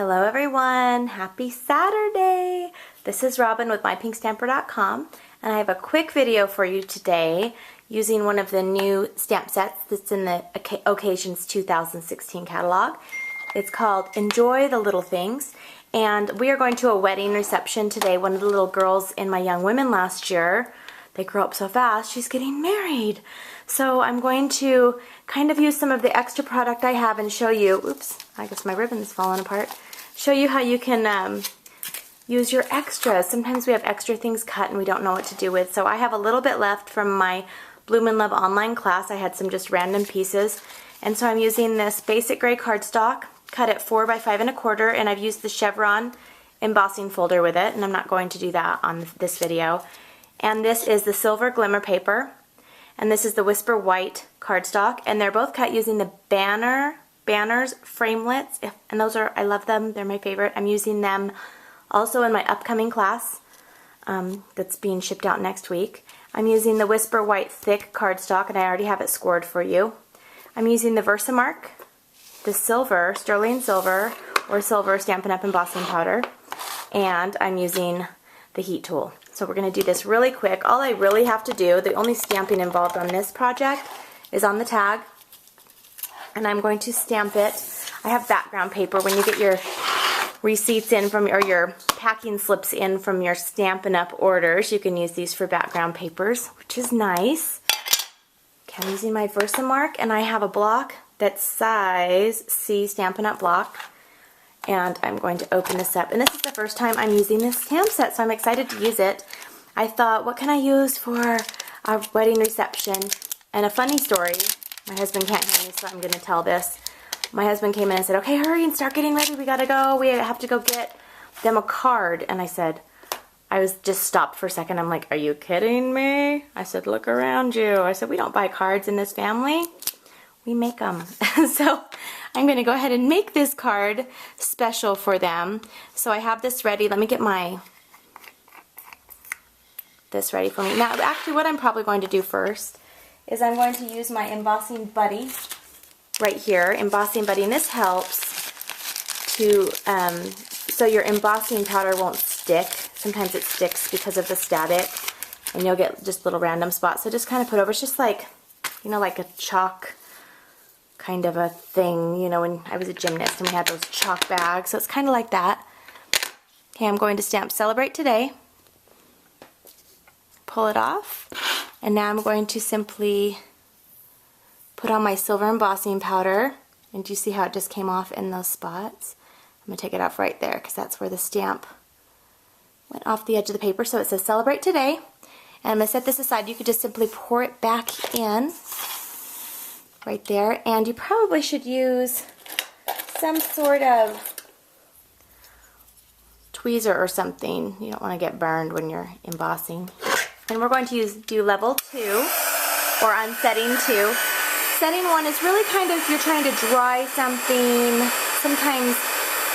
Hello everyone, happy Saturday! This is Robyn with mypinkstamper.com and I have a quick video for you today using one of the new stamp sets that's in the Occasions 2016 catalog. It's called Enjoy the Little Things, and we are going to a wedding reception today. One of the little girls in my Young Women last year, they grew up so fast, she's getting married. So I'm going to kind of use some of the extra product I have and show you, oops, I guess my ribbon's falling apart, show you how you can use your extras. Sometimes we have extra things cut and we don't know what to do with. So I have a little bit left from my Bloom and Love online class. I had some just random pieces. And so I'm using this basic gray cardstock, cut at 4 by 5 1/4, and I've used the chevron embossing folder with it, and I'm not going to do that on this video. And this is the silver Glimmer paper, and this is the Whisper white cardstock, and they're both cut using the banners Framelits, and those are, I love them, they're my favorite. I'm using them also in my upcoming class that's being shipped out next week. I'm using the Whisper white thick cardstock, and I already have it scored for you. I'm using the Versamark, the silver, sterling silver, or silver Stampin' Up! Embossing powder, and I'm using the heat tool. So we're going to do this really quick. All I really have to do, the only stamping involved on this project is on the tag, and I'm going to stamp it. I have background paper. When you get your receipts in from, or your packing slips in from your Stampin' Up! Orders, you can use these for background papers, which is nice. Okay, I'm using my Versamark, and I have a block that's size C Stampin' Up! Block. And I'm going to open this up. And this is the first time I'm using this stamp set, so I'm excited to use it. I thought, what can I use for a wedding reception? And a funny story, my husband can't hear me, so I'm going to tell this. My husband came in and said, okay, hurry and start getting ready. We got to go. We have to go get them a card. And I said, I was just stopped for a second. I'm like, are you kidding me? I said, look around you. I said, we don't buy cards in this family. We make them. So I'm going to go ahead and make this card special for them. So I have this ready. Let me get this ready for me. Now, actually, what I'm probably going to do first is I'm going to use my Embossing Buddy right here, Embossing Buddy, and this helps to, so your embossing powder won't stick. Sometimes it sticks because of the static, and you'll get just little random spots. So just kind of put over. It's just like, you know, like a chalk kind of a thing, you know, when I was a gymnast and we had those chalk bags, so it's kind of like that. Okay, I'm going to stamp Celebrate Today, pull it off, and now I'm going to simply put on my silver embossing powder, and do you see how it just came off in those spots? I'm going to take it off right there because that's where the stamp went off the edge of the paper. So it says Celebrate Today, and I'm going to set this aside. You could just simply pour it back in right there, and you probably should use some sort of tweezer or something. You don't want to get burned when you're embossing. And we're going to do level 2, or on setting 2. Setting 1 is really kind of, you're trying to dry something. Sometimes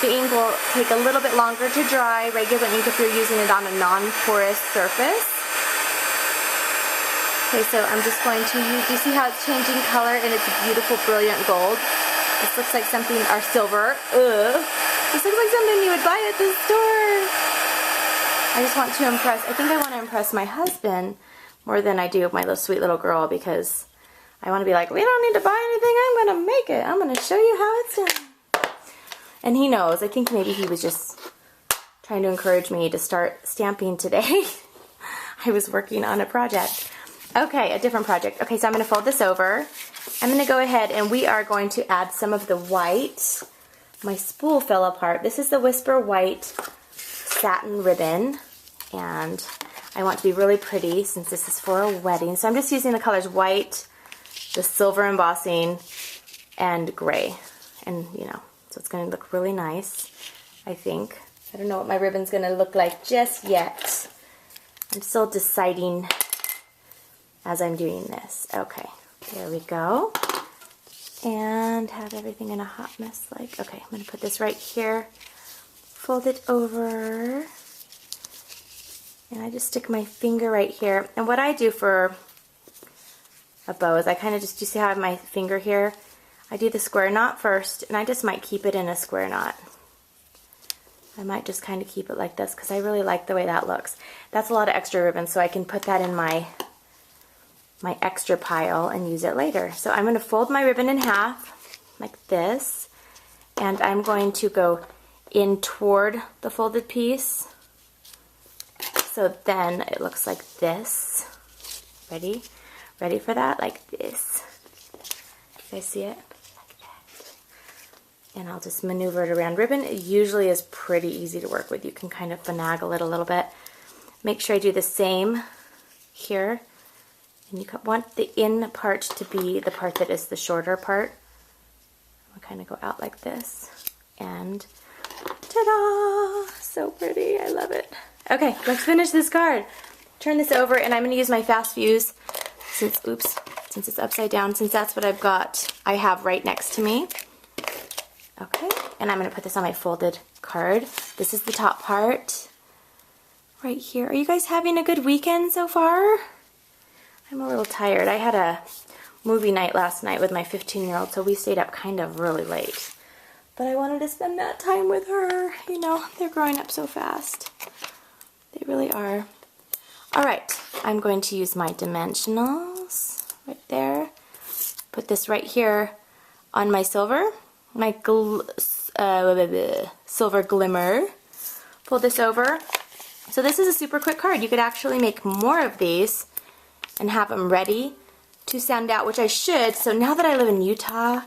the ink will take a little bit longer to dry, regular ink, if you're using it on a non-porous surface. Okay, so I'm just going to use, do you see how it's changing color and it's beautiful, brilliant gold? This looks like something, or silver. Ugh. This looks like something you would buy at the store. I just want to impress, I think I want to impress my husband more than I do my little sweet little girl, because I want to be like, we don't need to buy anything, I'm going to make it. I'm going to show you how it's done. And he knows. I think maybe he was just trying to encourage me to start stamping today. I was working on a project. Okay, a different project. Okay, so I'm going to fold this over. I'm going to go ahead and we are going to add some of the white. My spool fell apart. This is the Whisper white satin ribbon, and I want to be really pretty since this is for a wedding. So I'm just using the colors white, the silver embossing, and gray. And, you know, so it's going to look really nice, I think. I don't know what my ribbon's going to look like just yet. I'm still deciding as I'm doing this. Okay, there we go. And have everything in a hot mess like, okay, I'm going to put this right here, fold it over, and I just stick my finger right here. And what I do for a bow is I kind of just, you see how I have my finger here? I do the square knot first, and I just might keep it in a square knot. I might just kind of keep it like this because I really like the way that looks. That's a lot of extra ribbon, so I can put that in my extra pile and use it later. So I'm going to fold my ribbon in half like this, and I'm going to go in toward the folded piece. So then it looks like this. Ready? Ready for that? Like this. You guys see it? Like that. And I'll just maneuver it around. Ribbon usually is pretty easy to work with. You can kind of finagle it a little bit. Make sure I do the same here. And you want the in part to be the part that is the shorter part. I'll kind of go out like this. And ta-da! So pretty. I love it. Okay, let's finish this card. Turn this over, and I'm going to use my fast fuse since it's upside down, since that's what I have right next to me. Okay, and I'm going to put this on my folded card. This is the top part right here. Are you guys having a good weekend so far? I'm a little tired. I had a movie night last night with my 15-year-old, so we stayed up kind of really late. But I wanted to spend that time with her. You know, they're growing up so fast. They really are. Alright, I'm going to use my dimensionals right there. Put this right here on my silver. My silver Glimmer. Pull this over. So this is a super quick card. You could actually make more of these and have them ready to send out, which I should. So now that I live in Utah,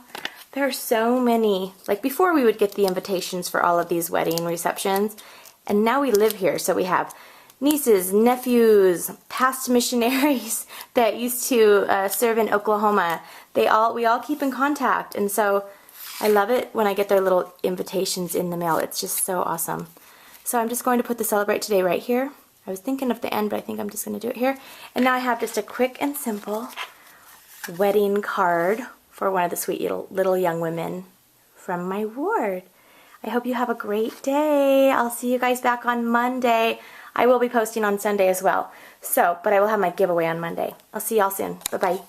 there are so many. Like before we would get the invitations for all of these wedding receptions, and now we live here, so we have nieces, nephews, past missionaries that used to serve in Oklahoma. We all keep in contact, and so I love it when I get their little invitations in the mail. It's just so awesome. So I'm just going to put the Celebrate Today right here. I was thinking of the end, but I think I'm just going to do it here. And now I have just a quick and simple wedding card for one of the sweet little young women from my ward. I hope you have a great day. I'll see you guys back on Monday. I will be posting on Sunday as well. But I will have my giveaway on Monday. I'll see y'all soon. Bye-bye.